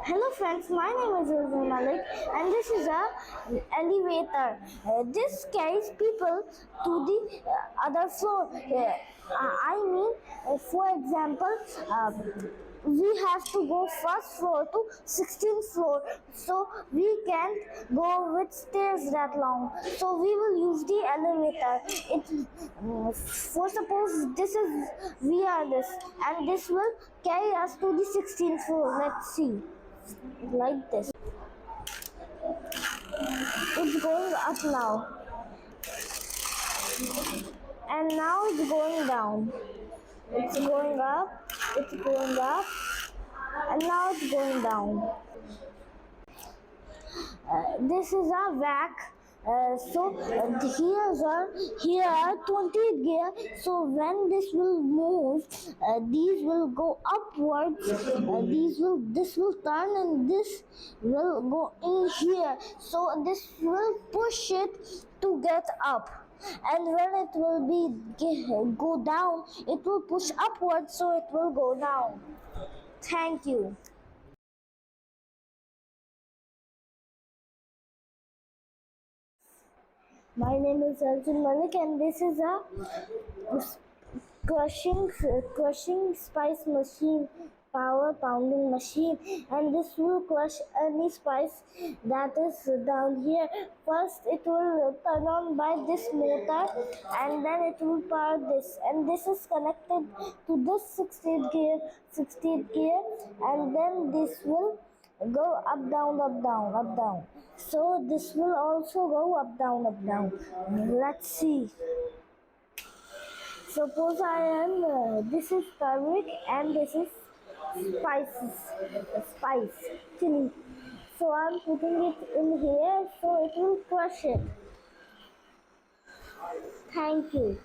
Hello friends, my name is Arjun and this is a elevator. This carries people to the other floor. For example, we have to go first floor to 16th floor, so we can't go with stairs that long. So we will use the elevator. For suppose this is we are this, and this will carry us to the 16th floor. Let's see, like this. It's going up now, and now it's going down. It's going up, it's going up, and now it's going down. This is a vac. Here are 20 gear. So when this will move, these will go upwards. This will turn and this will go in here. So this will push it to get up. And when it will go down, it will push upwards, so it will go down. Thank you. My name is Arjun and this is a crushing spice machine, power pounding machine, and this will crush any spice that is down here. First, it will turn on by this motor, and then it will power this, and this is connected to this 16th gear, and then this will go up down up down up down, so this will also go up down up down. Let's see, suppose I am this is turmeric and this is spice chili, so I'm putting it in here so it will crush it. Thank you.